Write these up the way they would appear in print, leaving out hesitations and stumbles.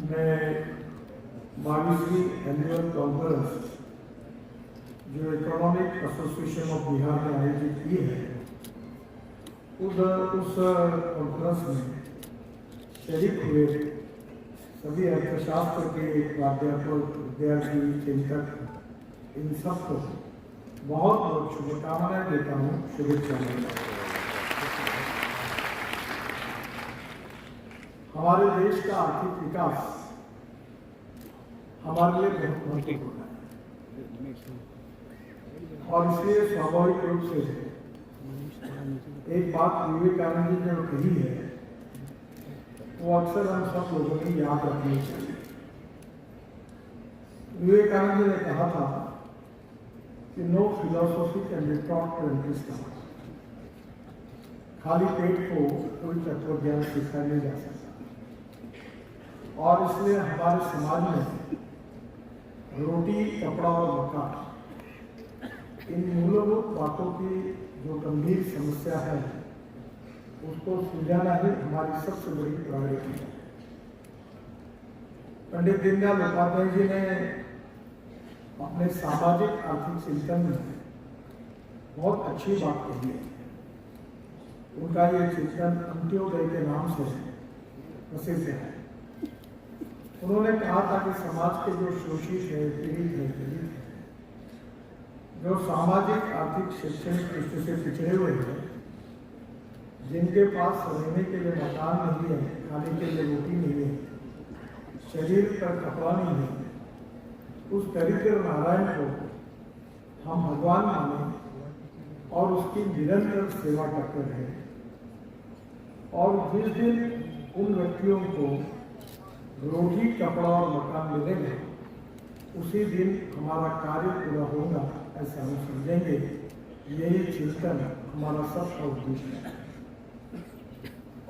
में 22वीं annual conference जो economic association of Bihar ने आयोजित की है, उस कॉन्फ्रेंस में शरीक हुए सभी अर्थशास्त्र के प्राध्यापक, विद्यार्थी, चिंतक, इन सबको बहुत बहुत शुभकामनाएं देता हूँ, शुभेच्छा देता हूँ। हमारे देश का आर्थिक विकास हमारे लिए बहुत महत्वपूर्ण है और इसलिए स्वाभाविक रूप से एक बात विवेकानंद जी ने कही है, वो अक्सर हम सब लोगों ने याद रखनी चाहिए। विवेकानंद जी ने कहा था कि no philosophy can be taught to empty stomach. खाली पेट को कोई तत्व ज्ञान सिखाया नहीं जा सकता और इसलिए हमारे समाज में रोटी, कपड़ा और मकान, इन मूलभूत बातों की जो गंभीर समस्या है उसको सुलझाना ही हमारी सबसे बड़ी प्रायोरिटी है। पंडित दीनदयाल उपाध्याय जी ने अपने सामाजिक आर्थिक चिंतन में बहुत अच्छी बात कही है। उनका ये चिंतन अंत्योदय के नाम से प्रसिद्ध है। उन्होंने कहा था कि समाज के जो शोषित है, पीड़ित है, जो सामाजिक, आर्थिक, शैक्षणिक दृष्टि से पिछड़े हुए हैं, जिनके पास रहने के लिए मकान नहीं है, खाने के लिए रोटी नहीं है, शरीर पर कपड़ा नहीं है, उस दरिद्र नारायण को हम भगवान माने और उसकी निरंतर सेवा करते रहे। और जिस दिन उन व्यक्तियों को रोटी, कपड़ा और मकान मिलेगा, उसी दिन हमारा कार्य पूरा होगा, ऐसा हम समझेंगे। यही चिंतन हमारा सबका उद्देश्य है।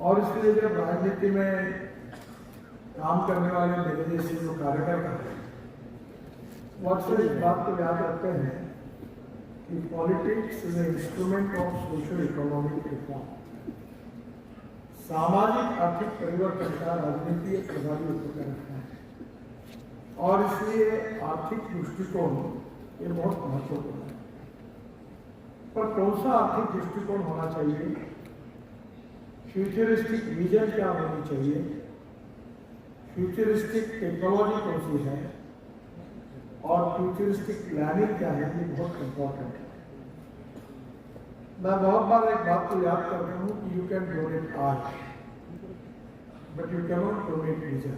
और इसलिए जब राजनीति में काम करने वाले मेरे जैसे जो कार्यकर्ता हैं, वो अक्सर इस बात को याद रखते हैं कि politics is a instrument of social economic reform. सामाजिक आर्थिक परिवर्तन का राजनीति एक प्रभावी उपकरण है और इसलिए आर्थिक दृष्टिकोण ये बहुत महत्वपूर्ण है। पर कौन सा आर्थिक दृष्टिकोण होना चाहिए, फ्यूचरिस्टिक विजन क्या होनी चाहिए, फ्यूचरिस्टिक टेक्नोलॉजी कौन सी है और फ्यूचरिस्टिक प्लानिंग क्या है, ये बहुत इंपॉर्टेंट है। मैं बहुत बार एक बात को याद करता हूँ कि you can donate art but you can not donate vision.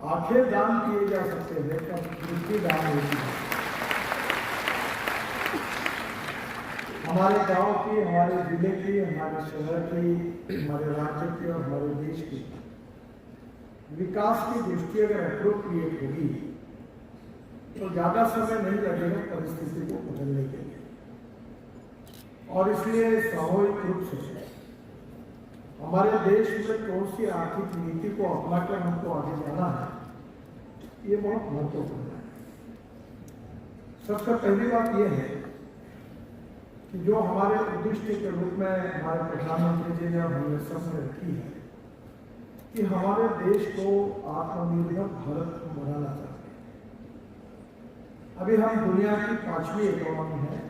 आंखें दान किए जा सकते हैं पर दृष्टि दान नहीं की। हमारे गांव की, हमारे जिले की, हमारे शहर की, हमारे राज्य की और हमारे देश की विकास की दृष्टि अगर अप्रोप्रिएट होगी तो ज्यादा समय नहीं लगेगा परिस्थिति को बदलने के लिए। और इसलिए सामूहिक रूप से हमारे देश में कौन सी आर्थिक नीति को अपनाकर हमको आगे जाना है, ये बहुत महत्वपूर्ण है। सबसे पहली बात यह है कि जो हमारे उद्देश्य के रूप में हमारे प्रधानमंत्री जी ने हमने सबने रखी है कि हमारे देश को आत्मनिर्भर भारत को बनाना चाहते हैं। अभी हम दुनिया की 5वीं इकोनॉमी है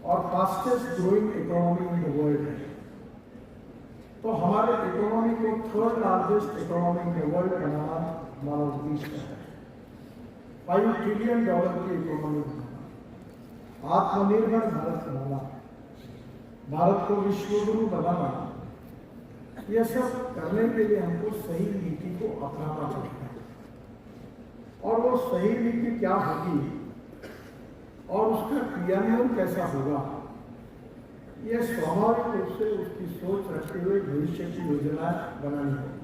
और fastest growing economy in the world है। तो हमारे इकोनॉमी को 3rd largest economy in the world बनाना हमारा उद्देश्य है। $5 ट्रिलियन की इकोनॉमी बनाना, आत्मनिर्भर भारत बनाना, भारत को विश्वगुरु बनाना, यह सब करने के लिए हमको सही नीति को अपनाना पड़ता है। और वो सही नीति क्या होगी और उसका क्रियान्वयन कैसा होगा, यह स्वाभाविक रूप से उसकी सोच रखते हुए भविष्य की योजना बनानी होगी।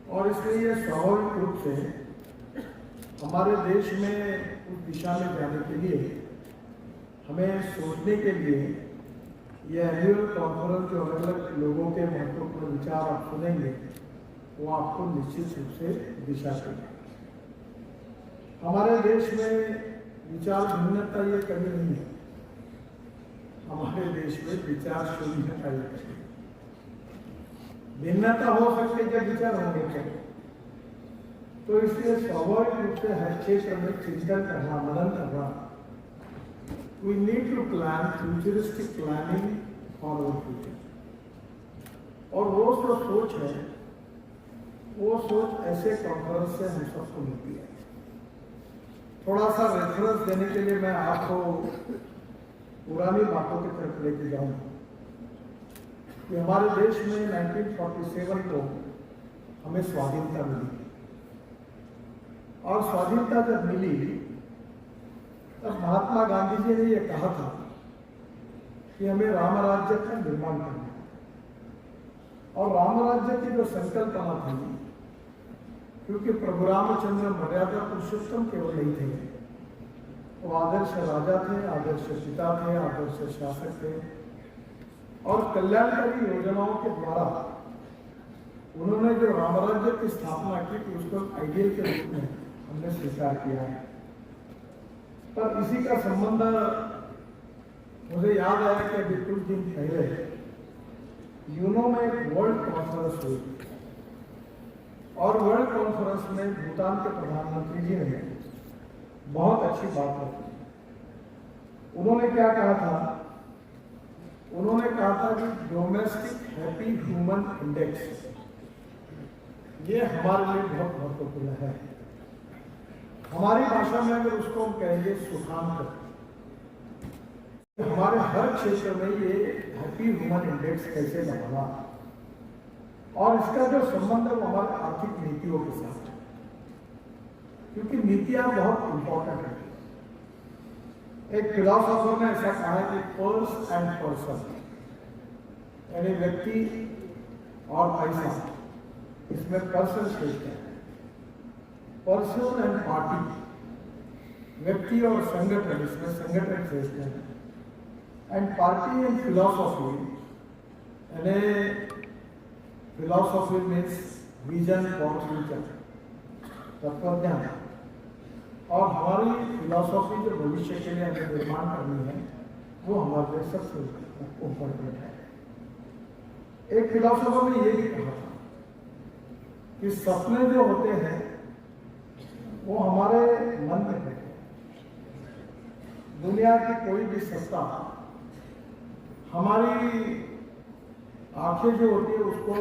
और इसलिए यह स्वाभाविक रूप से हमारे देश में उस दिशा में जाने के लिए हमें सोचने के लिए यह एनुअल कॉन्फ्रेंस जो अलग अलग लोगों के महत्वपूर्ण विचार आप सुनेंगे, वो आपको निश्चित रूप से दिशा देगा। हमारे देश में विचार भिन्नता ये कभी नहीं है। हमारे देश में विचार शून्यता ये कभी भिन्नता हो सकती है, विचार होंगे क्या। तो इसलिए स्वाभाविक रूप से हर क्षेत्र में चिंतन करना, मनन करना, we need to plan futuristic planning for our future. और वो जो सोच है, वो सोच ऐसे कॉन्फ्रेंस से हम सबको मिलती है। थोड़ा सा रेफरेंस देने के लिए मैं आपको पुरानी बातों की तरफ लेके जाऊंगा कि हमारे देश में 1947 को हमें स्वाधीनता मिली, और स्वाधीनता जब मिली तब महात्मा गांधी जी ने यह कहा था कि हमें राम राज्य का निर्माण करना है। और राम राज्य की जो संकल्पना थी, क्योंकि प्रभु रामचंद्र मर्यादा पुरुषोत्तम केवल नहीं थे, वो आदर्श राजा थे, आदर्श पिता थे, आदर्श शासक थे, और कल्याणकारी योजनाओं के द्वारा उन्होंने जो राम राज्य की स्थापना की थी उसको आइडियल के रूप में हमने स्वीकार किया है। पर इसी का संबंध मुझे याद आया कि अभी कुछ दिन पहले यूनो में एक वर्ल्ड कॉन्फ्रेंस हुई, और वर्ल्ड कॉन्फ्रेंस में भूटान के प्रधानमंत्री जी ने बहुत अच्छी बात रखी। उन्होंने क्या कहा था? उन्होंने कहा था कि डोमेस्टिक हैप्पी ह्यूमन इंडेक्स, ये हमारे लिए बहुत महत्वपूर्ण है। हमारी भाषा में अगर उसको हम कहेंगे सुखांत, हमारे हर क्षेत्र में ये हैप्पी ह्यूमन इंडेक्स कैसे बनाना, और इसका जो संबंध है वो हमारे आर्थिक नीतियों के साथ है, क्योंकि नीतियां बहुत इंपॉर्टेंट है। एक फिलोसोफर ने ऐसा कहा है कि पर्स एंड पर्सन, यानी व्यक्ति और पैसा, इसमें पर्सन श्रेष्ठ है। पर्सन एंड पार्टी, व्यक्ति और संगठन, इसमें संगठन श्रेष्ठ है। एंड पार्टी एंड फिलोसॉफी, यानी philosophy means vision for future, तत्वज्ञान, और हमारी फिलोसॉफी जो भविष्य के लिए हमें निर्माण करनी है वो हमारे लिए सबसे इम्पोर्टेंट है। एक फिलोसोफर ने ये भी कहा था कि सपने जो होते हैं वो हमारे मन में है। दुनिया की कोई भी सत्ता हमारी आंखें जो होती है उसको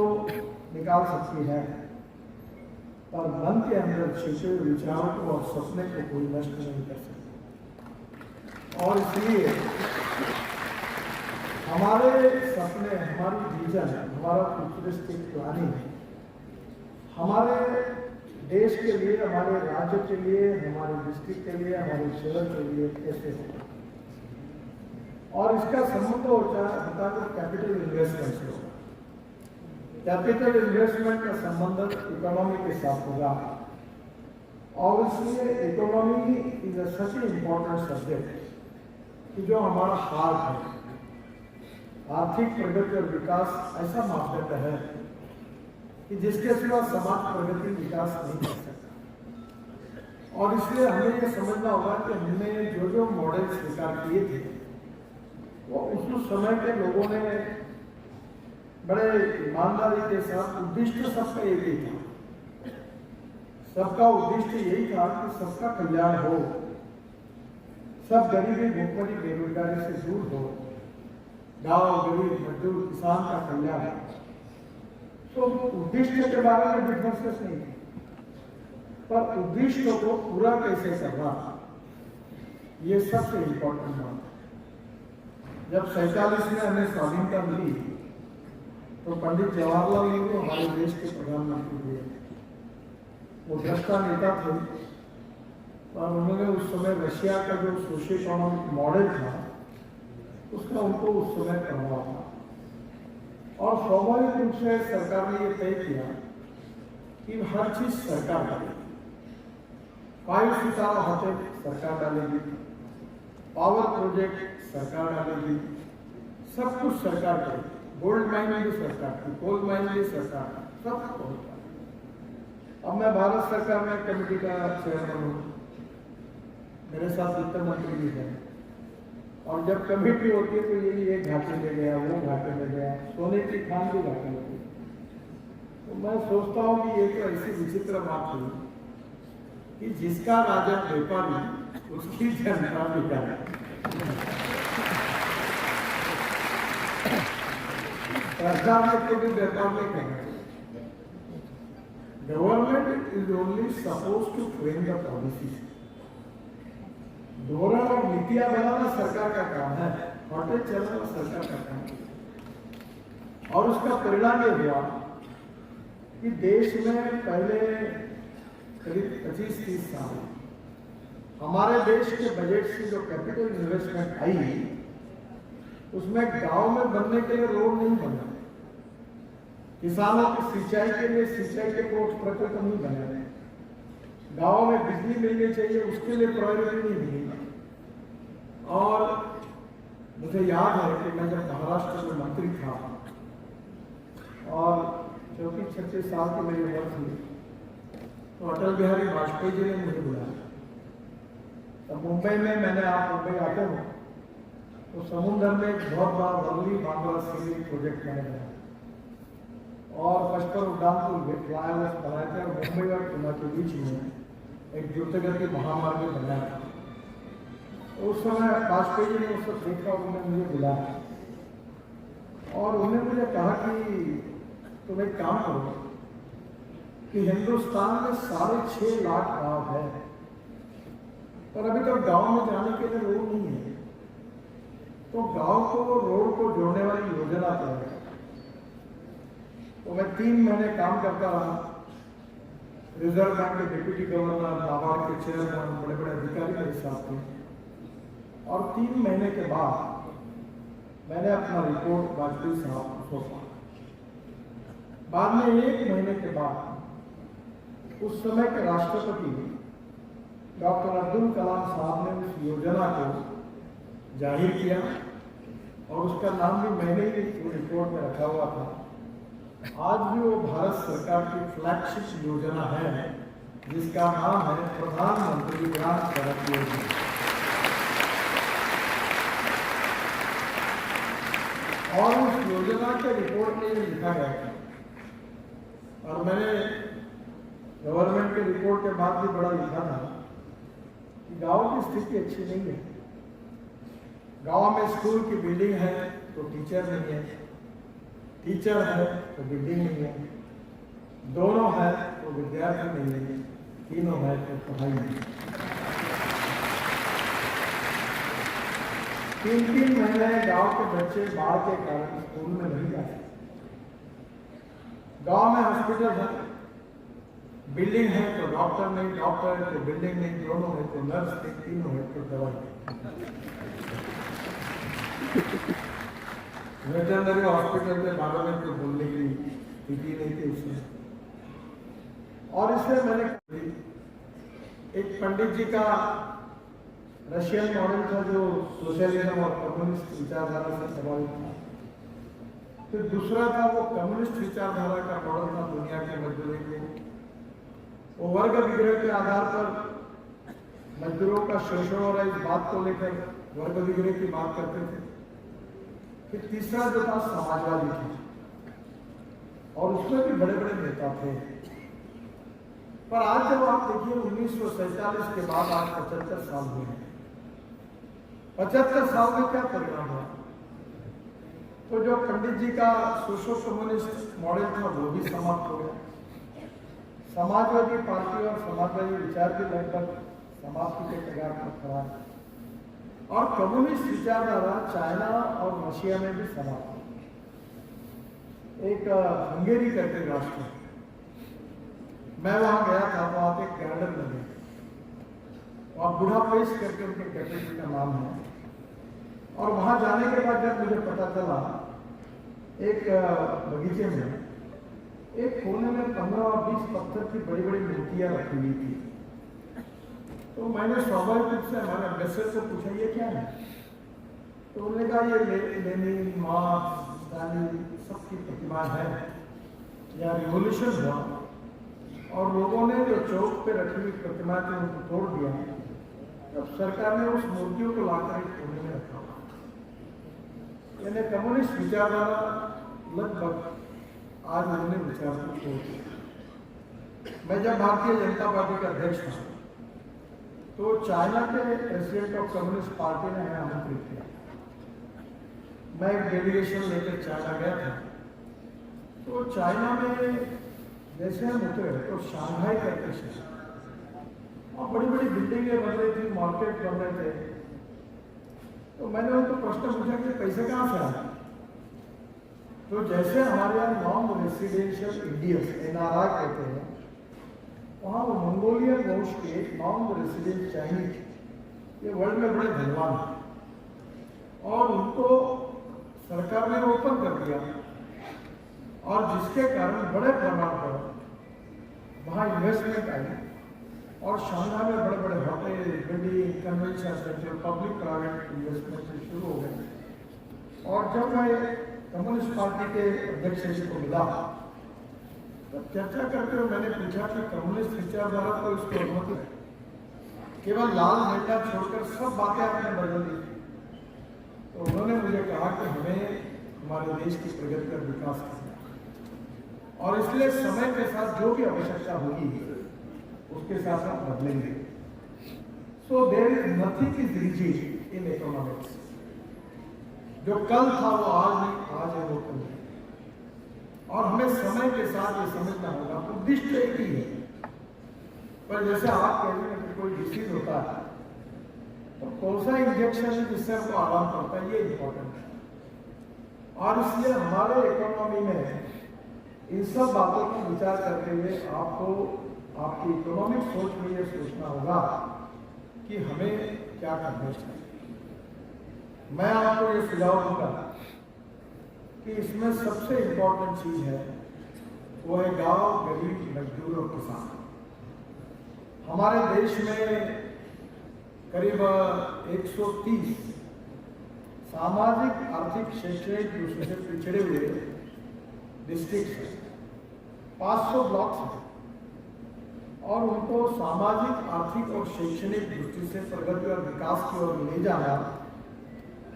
निकाल सकती है, पर मन के अंदर छिपे हुए विचारों को और सपने को कोई नष्ट नहीं कर सकता। और इसलिए हमारे सपने, हमारी विजन, हमारा फ्यूचरिस्टिक प्लानिंग हमारे देश के लिए, हमारे राज्य के लिए, हमारे डिस्ट्रिक्ट के लिए, हमारे शहर के लिए कैसे होगा, और इसका संबंध होता है तो कैपिटल इन्वेस्टमेंट से होगा। कैपिटल इन्वेस्टमेंट का संबंध इकोनॉमी के साथ होगा, और इसलिए economy is such A important subject कि जो हमारा हार्ट है। आर्थिक प्रगति और विकास ऐसा मापदंड है कि जिसके सिवा समाज प्रगति विकास नहीं कर सकता। और इसलिए हमें यह समझना होगा कि हमने जो जो मॉडल स्वीकार किए थे वो उस समय के लोगों ने बड़े ईमानदारी के साथ, उद्देश्य सबका एक ही था। सबका उद्देश्य यही था कि सबका कल्याण हो, सब गरीबी, भूखमरी, बेरोजगारी से दूर हो, गांव, गरीब, मजदूर, किसान का कल्याण। तो उद्देश्य के बारे में डिफरेंसेस नहीं थे, पर उद्देश्य को पूरा कैसे करना ये सबसे इम्पोर्टेंट बात है। जब 47 में हमें स्वाधीनता मिली तो पंडित जवाहरलाल नेहरू हमारे देश के प्रधानमंत्री हुए। वो दृष्टा नेता थे, और उन्होंने उस समय रशिया का जो सोशियो इकोनॉमिक मॉडल था उसका उनको उस समय प्रभाव था। और स्वाभाविक रूप से सरकार ने ये तय किया कि हर चीज सरकार डालेगी। 5 सितारा होटल सरकार डालेगी, पावर प्रोजेक्ट सरकार डालेगी, सब कुछ सरकार करेगी। गोल्ड माइनिंग भी सरकार की, कोल माइनिंग भी सरकार का, सब होता है। अब मैं भारत सरकार में कमेटी का चेयरमैन हूँ, मेरे साथ वित्त मंत्री भी है, और जब कमेटी होती है तो ये घाटे में गया, वो घाटे में गया, सोने की खान भी घाटे में गई। तो मैं सोचता हूँ कि ये तो ऐसी विचित्र बात हुई कि जिसका राजा व्यापारी उसकी जनता बिगाड़ी। सरकार ने तो भी व्यापार नहीं करना। Government is only suppose to frame the policy. धोरण और नीतियां बनाना सरकार का काम है, हॉटेल चलाना सरकार का काम है। और उसका परिणाम ये हुआ कि देश में पहले करीब 25-30 साल हमारे देश के बजट से जो कैपिटल इन्वेस्टमेंट आई, उसमें गांव में बनने के लिए रोड नहीं बना, किसानों की सिंचाई के लिए सिंचाई के प्रकल्प नहीं बने, गांव में बिजली मिलनी चाहिए उसके लिए प्रायोरिटी नहीं मिली। और मुझे याद है कि मैं जब महाराष्ट्र में मंत्री था और 34-36 साल की मेरी उम्र थी, तो अटल बिहारी वाजपेयी जी ने मुझे बुलाया। तो मुंबई में मैंने, आप मुंबई आते हो तो समुद्र में एक बहुत बड़ा वर्ली बांद्रा सिटी प्रोजेक्ट मैंने बनाया और पचपन उड़ान पुल फ्लाईओवर बनाए थे और मुंबई और पुणे के बीच में एक द्रुतगति महामार्ग बनाया था। उस समय वाजपेयी जी ने उस वक्त देखा, उन्होंने मुझे बुलाया और उन्होंने मुझे कहा कि तुम एक काम करो कि हिंदुस्तान में 6.5 लाख गांव है पर अभी तक गांव में जाने के लिए रोड नहीं है, तो गांव को रोड को जोड़ने वाली योजना तैयार है। तो मैं 3 महीने काम करता रहा। रिजर्व बैंक के डिप्टी गवर्नर, नाबार्ड के चेयरमैन, बड़े बड़े अधिकारी मेरे साथ थे और 3 महीने के बाद मैंने अपना रिपोर्ट वाजपेयी साहब को सौंपा। बाद में 1 महीने के बाद उस समय के राष्ट्रपति डॉक्टर अब्दुल कलाम साहब ने उस योजना को जाहिर किया और उसका नाम भी मैंने ही रिपोर्ट में रखा हुआ था। आज भी वो भारत सरकार की फ्लैगशिप योजना है जिसका नाम है प्रधानमंत्री ग्राम सड़क योजना। और उस योजना के रिपोर्ट में ये लिखा गया था और मैंने गवर्नमेंट के रिपोर्ट के बाद भी बड़ा लिखा था कि गांव की स्थिति अच्छी नहीं है। गांव में स्कूल की बिल्डिंग है तो टीचर नहीं है, टीचर है तो बिल्डिंग नहीं है, दोनों है तो विद्यार्थी नहीं है, तीनों है तो पढ़ाई नहीं है। 3-3 महीने गांव के बच्चे बाढ़ के कारण स्कूल में नहीं जाते। गांव में हॉस्पिटल है, बिल्डिंग है तो डॉक्टर नहीं, डॉक्टर है तो बिल्डिंग नहीं, दोनों है तो नर्स नहीं, तीनों है तो दवाई। वेटरनरी हॉस्पिटल के बारे में तो बोलने की स्थिति नहीं थी उसमें। और इसलिए मैंने एक पंडित जी का रशियन मॉडल था जो सोशलिज्म और कम्युनिस्ट विचारधारा से प्रभावित था, फिर दूसरा था वो कम्युनिस्ट विचारधारा का मॉडल था दुनिया के मजदूरों को, वो वर्ग विग्रह के आधार पर मजदूरों का शोषण और इस बात को लेकर वर्ग विग्रह की बात करते थे। फिर तीसरा जो था समाजवादी था और उसमें भी बड़े बड़े नेता थे। पर आज जब आप देखिए 1947 के बाद आज 75 साल हुए हैं, 75 साल में क्या परिणाम हुआ? तो जो पंडित जी का सोशो कम्युनिस्ट मॉडल था वो भी समाप्त हो गया। समाजवादी पार्टी और समाजवादी विचार भी लगभग समाप्ति के कगार पर खड़ा है और कम्युनिस्ट विचारधारा चाइना और रशिया में भी समाप्त है। एक हंगेरी करके राष्ट्र, मैं वहां गया था, वहां पे गार्डन लगे और बुडापेस्ट करके उनके कैपिटल का नाम है। और वहां जाने के बाद जब मुझे पता चला एक बगीचे में एक कोने में 15-20 पत्थर की बड़ी बड़ी मूर्तियां रखी हुई थी, तो मैंने स्वाभाविक रूप से हमारे अम्बेसडर से पूछा ये क्या है? तो उन्होंने कहा ये लेनिन, मार्क्स, स्टालिन सबकी प्रतिमा है। या रिवॉल्यूशन हुआ और लोगों ने जो चौक पे रखी हुई प्रतिमा थी उनको तोड़ दिया, तब सरकार ने उस मूर्तियों को लाकर एक कोने में रखा। यानी कम्युनिस्ट विचारधारा लगभग आज उन्होंने विचार को छोड़ दिया। मैं जब भारतीय जनता पार्टी का अध्यक्ष था तो चाइना के प्रेसिडेंट ऑफ कम्युनिस्ट पार्टी ने हमें आमंत्रित किया। मैं एक डेलीगेशन लेकर चाइना गया था। तो चाइना में जैसे हम उतरे तो शंघाई करके शहर और बड़ी बड़ी बिल्डिंगें बन रही थी, मार्केट बन रहे थे। तो मैंने उनको प्रश्न पूछा कि पैसे कहाँ से आए। तो जैसे हमारे यहाँ नॉन रेसिडेंशियल इंडियंस NRI कहते हैं, वहाँ वो मंगोलियन वंश के नॉन रेसिडेंट चाइनीज ये वर्ल्ड में बड़े धनवान हैं और उनको सरकार ने ओपन कर दिया और जिसके कारण बड़े प्रमाण पर वहाँ इन्वेस्टमेंट आई और शंघाई में बड़े बड़े hotel, building, convention centre, public private investment से शुरू हो गए। और जब मैं कम्युनिस्ट पार्टी के अध्यक्ष जी को मिला तब चर्चा करते हुए मैंने पूछा कि कम्युनिस्ट विचारधारा को इसको अनुमति है, केवल लाल झंडा छोड़कर सब बातें आपने बदल दी। तो उन्होंने मुझे कहा कि हमें हमारे देश की प्रगति और विकास करना और इसलिए समय के साथ जो भी आवश्यकता होगी उसके साथ हम बदलेंगे। So there is nothing is rigid in economics. जो कल था वो आज नहीं, आज है वो कल नहीं। और हमें समय के साथ ये समझना होगा उद्देश्य एक ही है, पर जैसे आप कह रहे हैं कि कोई डिसीज होता है तो कौन सा इंजेक्शन है जिससे हमको आराम पड़ता है, ये इंपॉर्टेंट है। और इसलिए हमारे इकोनॉमी में इन सब बातों का विचार करते हुए आपको आपकी इकोनॉमिक सोच में ये सोचना होगा कि हमें क्या करना चाहिए। मैं आपको ये सुझाव दूंगा कि इसमें सबसे इम्पोर्टेंट चीज है वो है गांव, गरीब, मजदूर और किसान। हमारे देश में करीब 130 सामाजिक, आर्थिक, शैक्षणिक दृष्टि से पिछड़े हुए डिस्ट्रिक्ट हैं, 500 ब्लॉक्स हैं और उनको सामाजिक, आर्थिक और शैक्षणिक दृष्टि से प्रगति और विकास की ओर ले जाना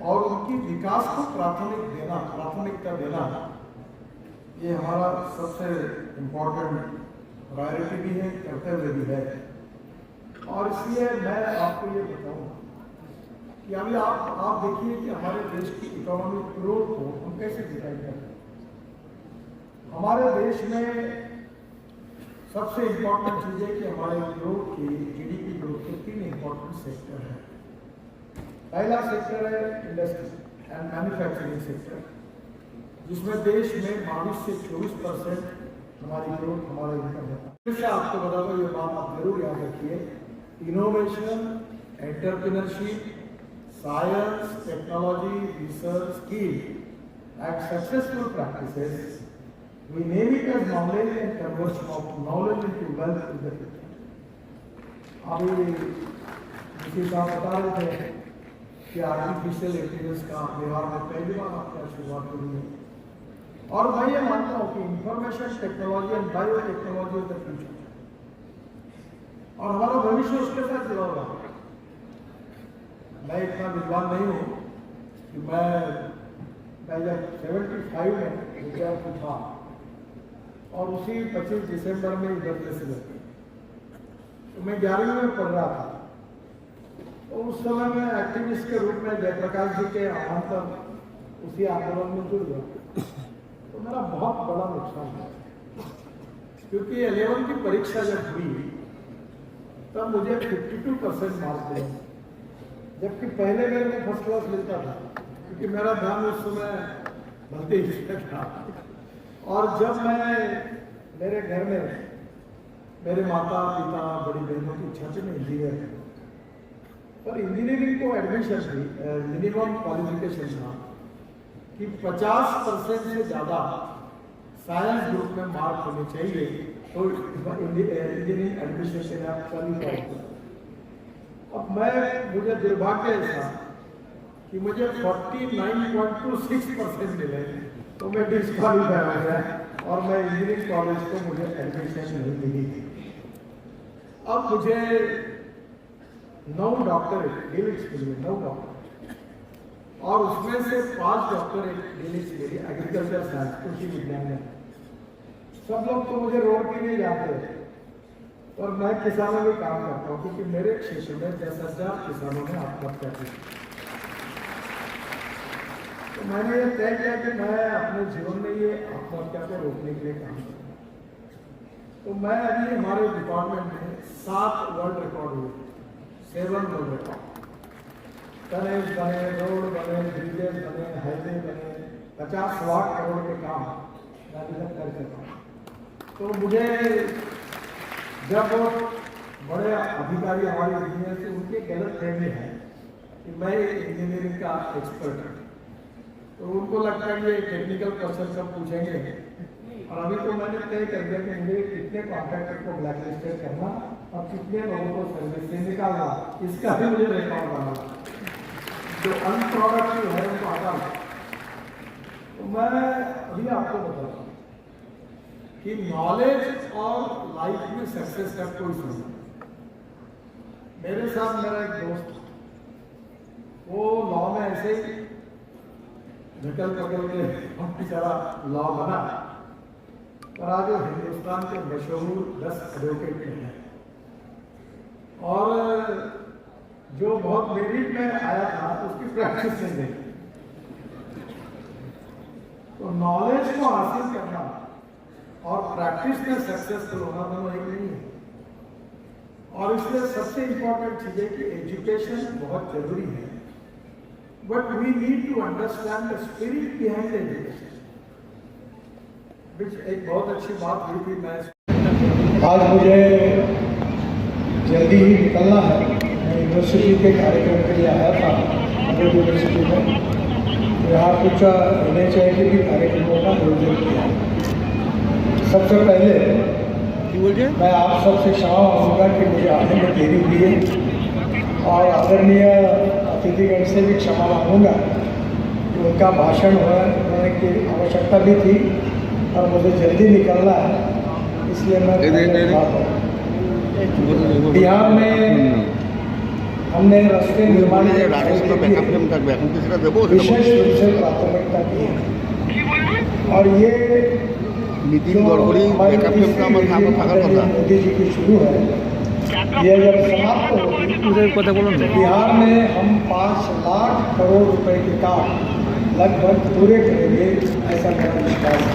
और उनकी विकास को प्राथमिकता देना, ये हमारा सबसे इम्पोर्टेंट प्रायोरिटी भी है, कर्तव्य भी है। और इसलिए मैं आपको ये बताऊंगा कि अभी आप देखिए कि हमारे देश की इकोनॉमिक ग्रोथ को हम कैसे डिजाइन करते हैं। हमारे देश में सबसे इम्पोर्टेंट चीज है कि हमारे ग्रोथ की GDP ग्रोथ के 3 इम्पोर्टेंट सेक्टर है। पहला सेक्टर है इंडस्ट्री एंड मैन्युफैक्चरिंग सेक्टर, जिसमें देश में 22 से 24% हमारी ग्रोथ हमारे इनकम है। फिर से आपको बता दो, ये बात आप जरूर याद रखिए, innovation, entrepreneurship, science, technology, research, skill and successful practices, we name it as knowledge and conversion of knowledge into wealth in the future। अभी जिसे साहब बता रहे थे कि आर्टिफिशियल इंटेलिजेंस का बिहार में पहली बार आपने शुरुआत करी है और मैं ये मानता हूँ कि information technology and bio technology in the future और हमारा भविष्य उसके साथ जुड़ा हुआ है। मैं इतना विद्वान नहीं हूँ कि मैं जब 75 में विद्यार्थी था और उसी 25 दिसंबर में इधर से लगी तो मैं 11वीं में पढ़ रहा था। तो उस समय में एक्टिविस्ट के रूप में जयप्रकाश जी के आह्वान पर उसी आंदोलन में जुड़ गया। तो मेरा बहुत बड़ा नुकसान हुआ क्योंकि 11वीं की परीक्षा जब हुई तब मुझे 52% मार्क्स मिले, जबकि पहले मेरे को फर्स्ट क्लास मिलता था क्योंकि मेरा ध्यान उस समय भलते ही था। और जब मैं मेरे घर में मेरे माता पिता बड़ी बहनों की इच्छा से मैं इंजीनियर था, पर इंजीनियरिंग को एडमिशन थी, मिनिमम क्वालिफिकेशन था कि 50% से ज़्यादा साइंस ग्रुप में मार्क होने चाहिए तो इंजीनियरिंग एडमिशन के लिए आप क्वालिफाई हो। अब मुझे दुर्भाग्य ऐसा कि मुझे 49.26% मिले तो मैं डिस्क्वालीफाई हो गया और मैं इंजीनियरिंग कॉलेज को मुझे एडमिशन नहीं मिली थी। अब मुझे 9 डॉक्टरेट डिलीट्स मिली, 9 डॉक्टर और उसमें से 5 डॉक्टरेट डिलीट्स मिली एग्रीकल्चर साइंस, कृषि विज्ञान में। सब लोग तो मुझे रोड की नहीं जाते, और मैं किसानों में काम करता हूँ, क्योंकि मेरे क्षेत्र में 10,000 किसानों ने आत्महत्या की। तो मैंने ये तय किया कि मैं अपने जीवन में ये आत्महत्या को रोकने के लिए काम करूँगा। तो मैं अभी हमारे डिपार्टमेंट में 7 वर्ल्ड रिकॉर्ड हुए, 7 वर्ल्ड रिकॉर्ड, टनेज बने, रोड बने, ब्रिजेज बने, हाईवे बने, 50 लाख करोड़ के काम मैं अभी तक कर चुका हूँ। तो मुझे जब बड़े अधिकारी हमारे इंजीनियर से उनके गलत फहमी है कि मैं इंजीनियरिंग का एक्सपर्ट हूँ, तो उनको लगता है कि ये टेक्निकल क्वेश्चन सब पूछेंगे। और अभी तो मैंने तय कर दिया कि मुझे कितने कॉन्ट्रैक्टर को ब्लैक लिस्टेड करना और कितने लोगों को सर्विस से निकालना, इसका भी मुझे रिकॉर्ड बनाना, जो अनप्रोडक्टिव है उनको हटाना। तो मैं अभी आपको बताता हूँ कि नॉलेज और लाइफ में सक्सेस का कोई संबंध नहीं। मेरे साथ मेरा एक दोस्त, वो लॉ में ऐसे ही निकल पकड़ के बेचारा लॉ बना, और आज वो हिंदुस्तान के मशहूर 10 एडवोकेट में है, और जो बहुत मेरिट में आया था उसकी प्रैक्टिस नहीं देखी। तो नॉलेज को हासिल करना और प्रैक्टिस में सक्सेसफुल होना दोनों एक नहीं है। और इसलिए सबसे इंपॉर्टेंट चीज है कि एजुकेशन बहुत जरूरी है, but we need to understand the spirit behind education, which एक बहुत अच्छी बात हुई थी। मैं आज मुझे जल्दी ही निकलना है, मैं यूनिवर्सिटी के कार्यक्रम के लिए आया था अगर यूनिवर्सिटी में, यहाँ कुछ NHI के भी कार्यक्रमों का आयोजन किया। सबसे पहले मैं आप सबसे क्षमा मांगूंगा कि मुझे आने में देरी हुई है, और आदरणीय अतिथिगण से भी क्षमा मांगूंगा कि उनका भाषण होने की आवश्यकता भी थी और मुझे जल्दी निकलना है, इसलिए मैं बिहार में हमने रास्ते निर्माण विशेष रूप से प्राथमिकता की है, और ये नितिन गडकरी मोदी जी की शुरू है, ये जब समाप्त होगी बिहार में हम 5 लाख करोड़ रुपए के काम लगभग पूरे करेंगे, ऐसा मेरा विश्वास है।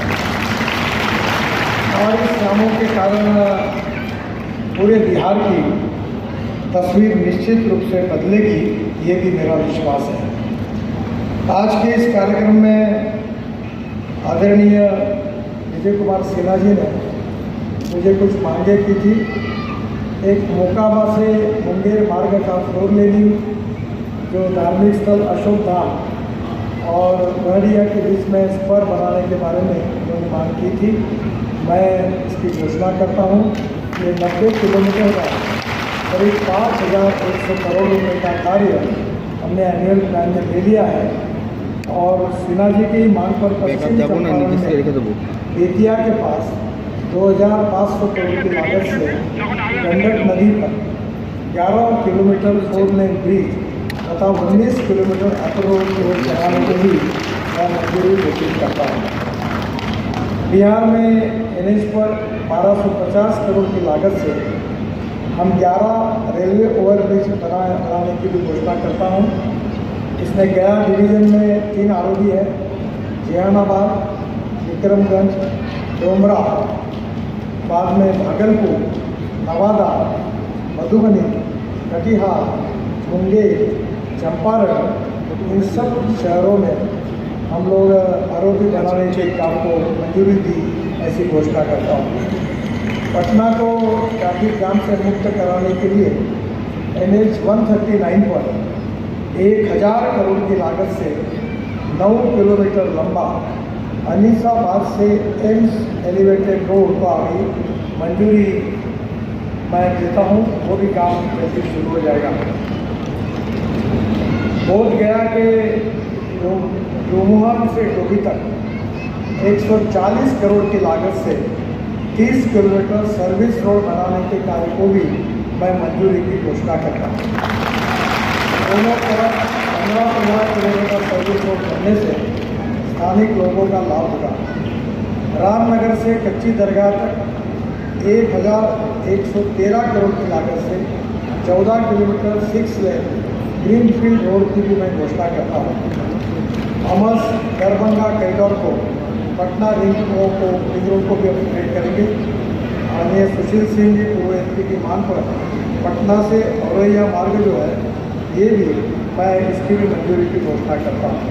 और इस कामों के कारण पूरे बिहार की तस्वीर निश्चित रूप से बदलेगी, ये भी मेरा विश्वास है। आज के इस कार्यक्रम में आदरणीय विजय कुमार सिन्हा जी ने मुझे कुछ मांगे की थी। एक मोकामा से मुंगेर मार्ग का फ्लोर लेनिंग, जो धार्मिक स्थल अशोक धाम और बहरिया के बीच में स्पर बनाने के बारे में उन्होंने मांग की थी। मैं इसकी घोषणा करता हूँ। ये 90 किलोमीटर का करीब 5,100 करोड़ रुपए का कार्य हमने एनुअल प्लान में ले लिया है, और सिन्हा जी की मांग पर पश्चिम चंपारण में बेतिया के पास 2,500 करोड़ की लागत से गंडक नदी पर 11 किलोमीटर 4 लेन ब्रिज तथा 19 किलोमीटर अप्रोच रोड चलाने को भी मैं मंजूरी घोषित करता हूँ। बिहार में NH पर 1250 करोड़ की लागत से हम 11 रेलवे ओवरब्रिज बनाने की भी घोषणा करता हूँ। इसमें गया डिवीजन में 3 ROD है, जहानाबाद, विक्रमगंज, डोमरा, बाद में भागलपुर, नवादा, मधुबनी, कटिहार, मुंगेर, चंपारण, इन सब शहरों में हम लोग ROD बनाने के काम को मंजूरी दी, ऐसी घोषणा करता हूँ। पटना को ट्रैफिक जाम से मुक्त कराने के लिए NH 139 पर 1,000 करोड़ की लागत से 9 किलोमीटर लंबा अनीसाबाद से एम्स एलिवेटेड रोड को अभी मंजूरी मैं देता हूँ, वो भी काम जल्दी शुरू हो जाएगा। बोध गया के रोमुहन से डोभी तक 140 करोड़ की लागत से 30 किलोमीटर सर्विस रोड बनाने के कार्य को भी मैं मंजूरी की घोषणा करता हूँ। दोनों तरफ 15-15 किलोमीटर सर्विस रोड बनने से स्थानिक लोगों का लाभ होगा। रामनगर से कच्ची दरगाह तक 1113 करोड़ की लागत से 14 किलोमीटर 6 लेन ग्रीनफील्ड रोड की भी मैं घोषणा करता हूँ। अमस दरभंगा कॉरिडोर को पटना रिंग रोड को भी अपग्रेड करेंगे। आदरणीय सुशील सिंह जी पूर्व एमपी की मांग पर पटना से औरैया मार्ग जो है ये भी मैं इसकी भी मंजूरी की घोषणा करता हूँ।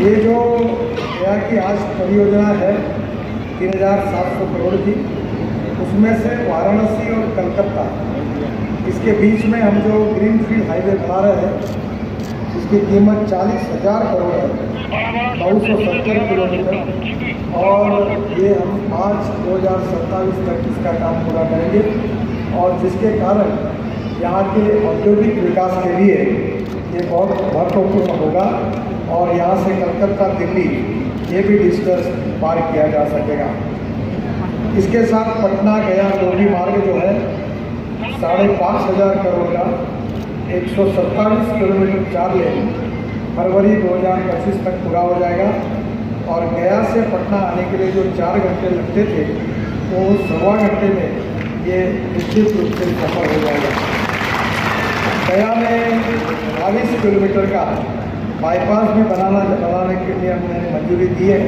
ये जो गया की आज परियोजना है 3700 करोड़ की, उसमें से वाराणसी और कलकत्ता इसके बीच में हम जो ग्रीनफील्ड हाईवे बना रहे हैं इसकी कीमत 40,000 करोड़ है, 970 किलोमीटर, और ये हम 5/2027 तक इसका काम पूरा करेंगे और जिसके कारण यहाँ के औद्योगिक विकास के लिए ये बहुत महत्वपूर्ण होगा और यहाँ से कलकत्ता दिल्ली ये भी डिस्टेंस पार किया जा सकेगा। इसके साथ पटना गया डोभी मार्ग जो है 5,500 करोड़ का 127 किलोमीटर 4 लेन फरवरी 2025 तक पूरा हो जाएगा और गया से पटना आने के लिए जो 4 घंटे लगते थे वो 1.25 घंटे में ये निश्चित रूप से सफल हो जाएगा। गया में 22 किलोमीटर का बाईपास भी बनाने के लिए हमने मंजूरी दी है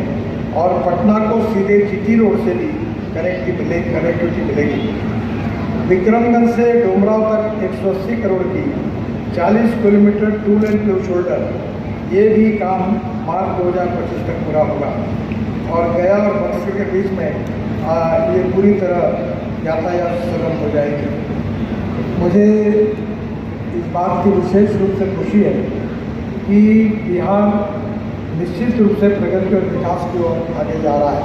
और पटना को सीधे जीटी रोड से भी कनेक्टिविटी मिलेगी। विक्रमगंज से डोमराव तक 180 करोड़ की 40 किलोमीटर 2 लेन प्यू शोल्डर ये भी काम मार्च 2025 तक पूरा होगा और गया और बक्सर के बीच में ये पूरी तरह यातायात सुगम हो जाएगी। मुझे इस बात की विशेष रूप से खुशी है कि बिहार निश्चित रूप से प्रगति और विकास की ओर आगे जा रहा है।